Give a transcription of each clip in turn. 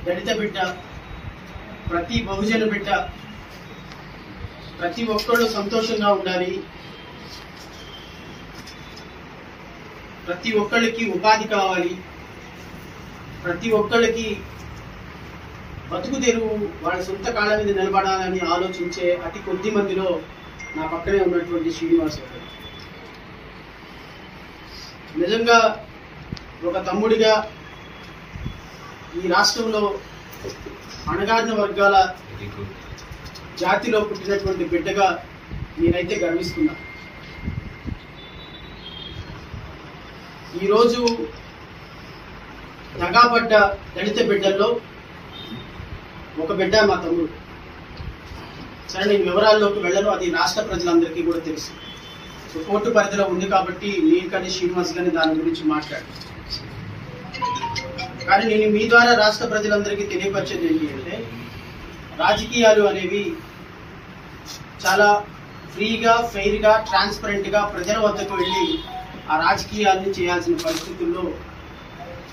దళిత బిడ్డ, ప్రతి బహుజన బిడ్డ, ప్రతి ఒక్కళ్ళు సంతోషంగా ఉండాలి, ప్రతి ఒక్కళ్ళకి ఉపాధి కావాలి, ప్రతి ఒక్కళ్ళకి బతుకు తెరువు వాళ్ళ సొంత కాళ్ళ మీద నిలబడాలని ఆలోచించే అతి కొద్ది మందిలో నా పక్కనే ఉన్నటువంటి శ్రీనివాస్ గారు. నిజంగా ఒక తమ్ముడిగా ఈ రాష్ట్రంలో అణగారిన వర్గాల జాతిలో పుట్టినటువంటి బిడ్డగా నేనైతే గర్విస్తున్నా. ఈరోజు దగాపడ్డ దళిత బిడ్డల్లో ఒక బిడ్డ మా తమ్ముడు. సరే, నేను వివరాల్లోకి వెళ్ళను, అది రాష్ట్ర ప్రజలందరికీ కూడా తెలుసు. సో కోర్టు పరిధిలో ఉంది కాబట్టి నేను కానీ శ్రీనివాస్ కానీ దాని గురించి మాట్లాడాను. కానీ నేను మీ ద్వారా రాష్ట్ర ప్రజలందరికీ తెలియపరిచేది ఏంటి అంటే, రాజకీయాలు అనేవి చాలా ఫ్రీగా, ఫెయిర్గా, ట్రాన్స్పరెంట్గా ప్రజల వద్దకు వెళ్ళి ఆ రాజకీయాలను చేయాల్సిన పరిస్థితుల్లో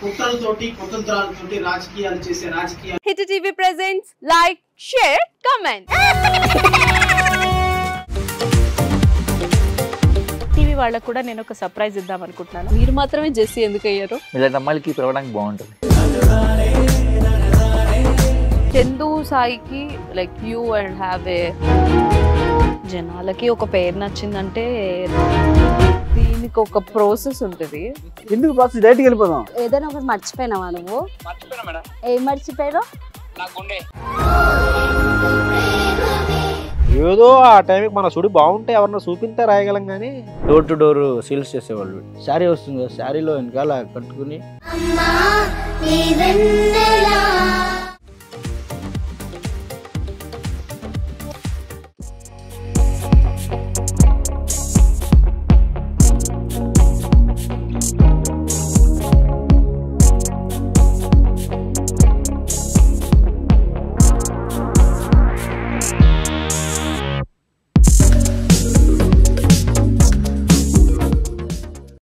కుట్రలతోటి, కుతంత్రాలతోటి రాజకీయాలు చేసే రాజకీయాలు. Hit TV presents like, share, comment. TV వాళ్ళకు కూడా నేను ఒక సర్ప్రైజ్ ఇద్దాం అనుకుంటున్నాను. మీరు మాత్రమే జెస్సీ ఎందుకు అయ్యారు? ఇలాంటి అమ్మాయిలకి పిలవడానికి బాగుంటుంది. చందు సాయికి like you and have a జనాలకి ఒక పేరు నచ్చిందంటే దీనికి ఒక ప్రాసెస్ ఉంటుంది. ఎందుకు ప్రాసెస్? డైరెక్ట్‌గా వెళ్ళిపోదాం. ఏదైనా ఒకటి మర్చిపోయినావా నువ్వు? మర్చిపోయినా మేడం. ఏం మర్చిపోయావు? నా గుండె. ఏదో ఆ టైంకి మన సుడి బాగుంటే ఎవరన్నా చూపిస్తే రాయగలం కానీ డోర్ టు డోర్ సేల్స్ చేసేవాళ్ళు. శారీ వస్తుంది, శారీలో వెనకాల కట్టుకుని